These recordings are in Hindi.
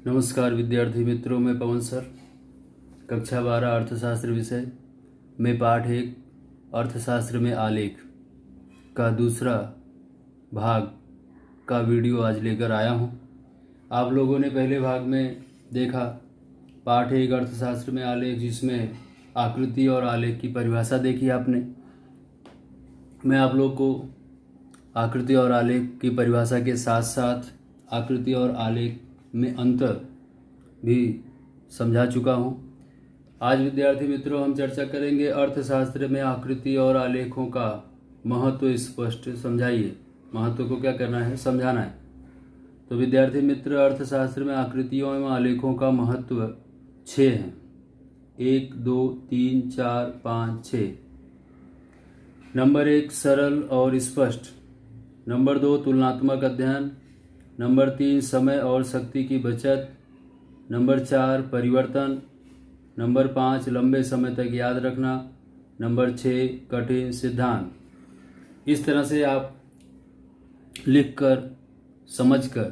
नमस्कार विद्यार्थी मित्रों, मैं पवन सर, कक्षा 12 अर्थशास्त्र विषय में पाठ 1 अर्थशास्त्र में आलेख का दूसरा भाग का वीडियो आज लेकर आया हूं। आप लोगों ने पहले भाग में देखा पाठ 1 अर्थशास्त्र में आलेख, जिसमें आकृति और आलेख की परिभाषा देखी आपने। मैं आप लोग को आकृति और आलेख की परिभाषा के साथ साथ आकृति और आलेख में अंतर भी समझा चुका हूँ। आज विद्यार्थी मित्रों हम चर्चा करेंगे अर्थशास्त्र में आकृति और आलेखों का महत्व स्पष्ट समझाइए। महत्व को क्या करना है, समझाना है। तो विद्यार्थी मित्र, अर्थशास्त्र में आकृतियों एवं आलेखों का महत्व 6 है। 1, 2, 3, 4, 5, 6। नंबर 1 सरल और स्पष्ट। नंबर 2 तुलनात्मक अध्ययन। नंबर 3 समय और शक्ति की बचत। नंबर 4 परिवर्तन। नंबर 5 लंबे समय तक याद रखना। नंबर 6 कठिन सिद्धांत। इस तरह से आप लिखकर समझकर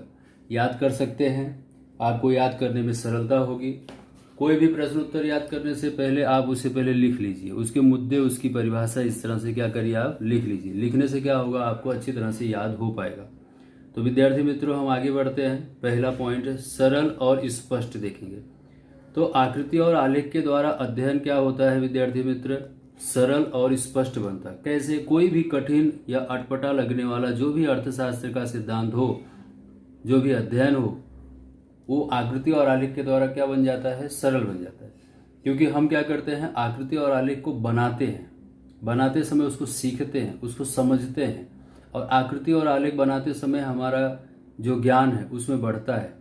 याद कर सकते हैं। आपको याद करने में सरलता होगी। कोई भी प्रश्न उत्तर याद करने से पहले आप उसे पहले लिख लीजिए, उसके मुद्दे, उसकी परिभाषा इस तरह से क्या करिए, आप लिख लीजिए। लिखने से क्या होगा, आपको अच्छी तरह से याद हो पाएगा। तो विद्यार्थी मित्रों हम आगे बढ़ते हैं। पहला पॉइंट है सरल और स्पष्ट देखेंगे। तो आकृति और आलेख के द्वारा अध्ययन क्या होता है विद्यार्थी मित्र, सरल और स्पष्ट बनता है। कैसे? कोई भी कठिन या अटपटा लगने वाला जो भी अर्थशास्त्र का सिद्धांत हो, जो भी अध्ययन हो, वो आकृति और आलेख के द्वारा क्या बन जाता है, सरल बन जाता है। क्योंकि हम क्या करते हैं, आकृति और आलेख को बनाते हैं, बनाते समय उसको सीखते हैं, उसको समझते हैं, और आकृति और आलेख बनाते समय हमारा जो ज्ञान है उसमें बढ़ता है,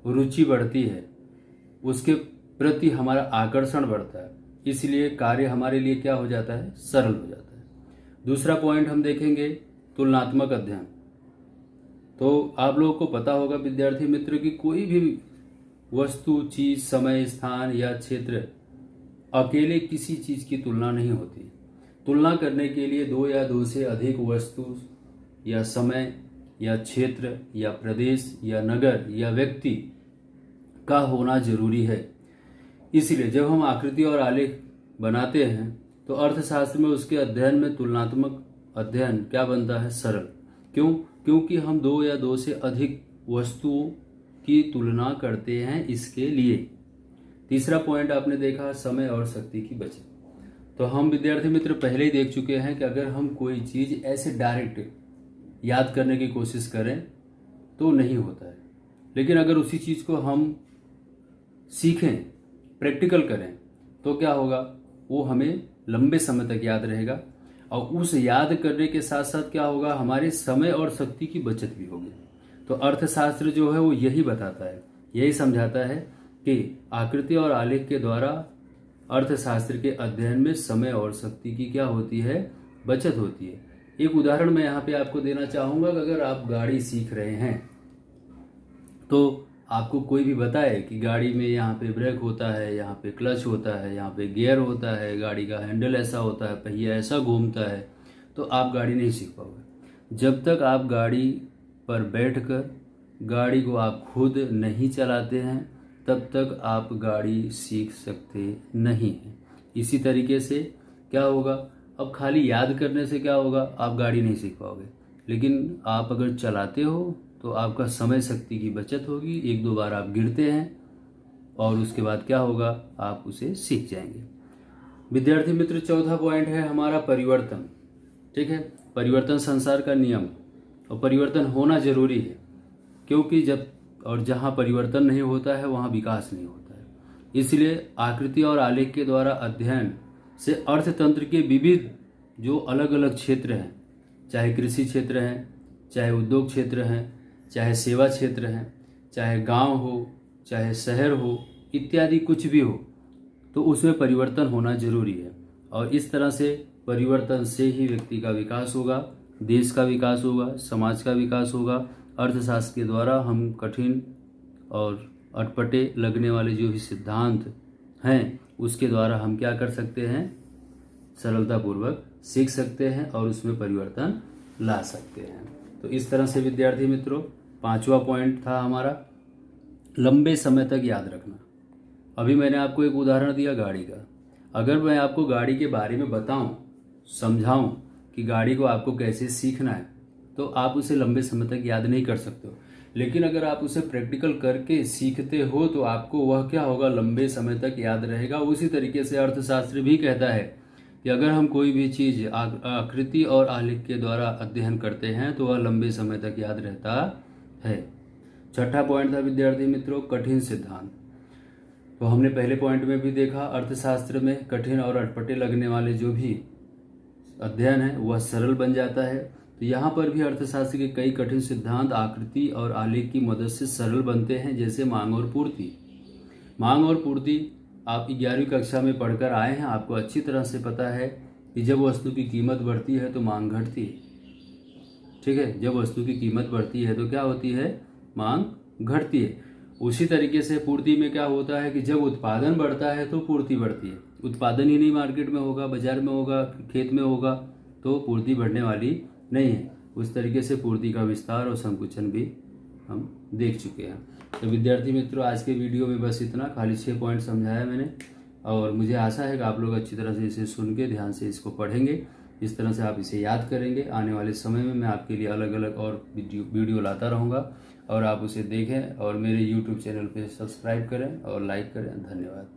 रुचि बढ़ती है, उसके प्रति हमारा आकर्षण बढ़ता है। इसलिए कार्य हमारे लिए क्या हो जाता है, सरल हो जाता है। दूसरा पॉइंट हम देखेंगे तुलनात्मक अध्ययन। तो आप लोगों को पता होगा विद्यार्थी मित्र कि कोई भी वस्तु, चीज, समय, स्थान या क्षेत्र अकेले किसी चीज की तुलना नहीं होती। तुलना करने के लिए 2 या 2 से अधिक वस्तु या समय या क्षेत्र या प्रदेश या नगर या व्यक्ति का होना जरूरी है। इसलिए जब हम आकृति और आलेख बनाते हैं तो अर्थशास्त्र में उसके अध्ययन में तुलनात्मक अध्ययन क्या बनता है, सरल। क्यों? क्योंकि हम 2 या 2 से अधिक वस्तुओं की तुलना करते हैं, इसके लिए। तीसरा पॉइंट आपने देखा समय और शक्ति की बचत। तो हम विद्यार्थी मित्र पहले ही देख चुके हैं कि अगर हम कोई चीज ऐसे डायरेक्ट याद करने की कोशिश करें तो नहीं होता है, लेकिन अगर उसी चीज को हम सीखें, प्रैक्टिकल करें, तो क्या होगा, वो हमें लंबे समय तक याद रहेगा। और उस याद करने के साथ साथ क्या होगा, हमारे समय और शक्ति की बचत भी होगी। तो अर्थशास्त्र जो है वो यही बताता है, यही समझाता है कि आकृति और आलेख के द्वारा अर्थशास्त्र के अध्ययन में समय और शक्ति की क्या होती है, बचत होती है। एक उदाहरण मैं यहाँ पे आपको देना चाहूँगा कि अगर आप गाड़ी सीख रहे हैं तो आपको कोई भी बताए कि गाड़ी में यहाँ पे ब्रेक होता है, यहाँ पे क्लच होता है, यहाँ पे गियर होता है, गाड़ी का हैंडल ऐसा होता है, पहिया ऐसा घूमता है, तो आप गाड़ी नहीं सीख पाओगे। जब तक आप गाड़ी पर बैठकर गाड़ी को आप खुद नहीं चलाते हैं तब तक आप गाड़ी सीख सकते नहीं हैं। इसी तरीके से क्या होगा, अब खाली याद करने से क्या होगा, आप गाड़ी नहीं सीख पाओगे। लेकिन आप अगर चलाते हो तो आपका समय शक्ति की बचत होगी। 1-2 बार आप गिरते हैं और उसके बाद क्या होगा, आप उसे सीख जाएंगे। विद्यार्थी मित्र चौथा पॉइंट है हमारा परिवर्तन। ठीक है, परिवर्तन संसार का नियम, और परिवर्तन होना जरूरी है। क्योंकि जब और जहाँ परिवर्तन नहीं होता है वहाँ विकास नहीं होता है। इसलिए आकृति और आलेख के द्वारा अध्ययन से अर्थतंत्र के विविध जो अलग अलग क्षेत्र हैं, चाहे कृषि क्षेत्र हैं, चाहे उद्योग क्षेत्र हैं, चाहे सेवा क्षेत्र हैं, चाहे गांव हो, चाहे शहर हो, इत्यादि कुछ भी हो, तो उसमें परिवर्तन होना जरूरी है। और इस तरह से परिवर्तन से ही व्यक्ति का विकास होगा, देश का विकास होगा, समाज का विकास होगा। अर्थशास्त्र के द्वारा हम कठिन और अटपटे लगने वाले जो भी सिद्धांत हैं उसके द्वारा हम क्या कर सकते हैं, सरलतापूर्वक सीख सकते हैं और उसमें परिवर्तन ला सकते हैं। तो इस तरह से विद्यार्थी मित्रों 5वां पॉइंट था हमारा लंबे समय तक याद रखना। अभी मैंने आपको एक उदाहरण दिया गाड़ी का। अगर मैं आपको गाड़ी के बारे में बताऊं, समझाऊं कि गाड़ी को आपको कैसे सीखना है, तो आप उसे लंबे समय तक याद नहीं कर सकते हो। लेकिन अगर आप उसे प्रैक्टिकल करके सीखते हो तो आपको वह क्या होगा, लंबे समय तक याद रहेगा। उसी तरीके से अर्थशास्त्र भी कहता है कि अगर हम कोई भी चीज आकृति और आलेख के द्वारा अध्ययन करते हैं तो वह लंबे समय तक याद रहता है। छठा पॉइंट था विद्यार्थी मित्रों, कठिन सिद्धांत। तो हमने पहले पॉइंट में भी देखा, अर्थशास्त्र में कठिन और अटपटे लगने वाले जो भी अध्ययन है वह सरल बन जाता है। तो यहाँ पर भी अर्थशास्त्र के कई कठिन सिद्धांत आकृति और आलेख की मदद से सरल बनते हैं, जैसे मांग और पूर्ति। मांग और पूर्ति आप 11वीं कक्षा में पढ़कर आए हैं, आपको अच्छी तरह से पता है कि जब वस्तु की कीमत बढ़ती है तो मांग घटती है। ठीक है, जब वस्तु की कीमत बढ़ती है तो क्या होती है, मांग घटती है। उसी तरीके से पूर्ति में क्या होता है कि जब उत्पादन बढ़ता है तो पूर्ति बढ़ती है। उत्पादन ही नहीं मार्केट में होगा, बाजार में होगा, खेत में होगा, तो पूर्ति बढ़ने वाली नहीं है। उस तरीके से पूर्ति का विस्तार और संकुचन भी हम देख चुके हैं। तो विद्यार्थी मित्रों, आज के वीडियो में बस इतना, खाली 6 पॉइंट समझाया मैंने, और मुझे आशा है कि आप लोग अच्छी तरह से इसे सुन के ध्यान से इसको पढ़ेंगे। इस तरह से आप इसे याद करेंगे। आने वाले समय में मैं आपके लिए अलग अलग और वीडियो लाता रहूँगा, और आप उसे देखें और मेरे YouTube चैनल पे सब्सक्राइब करें और लाइक करें। धन्यवाद।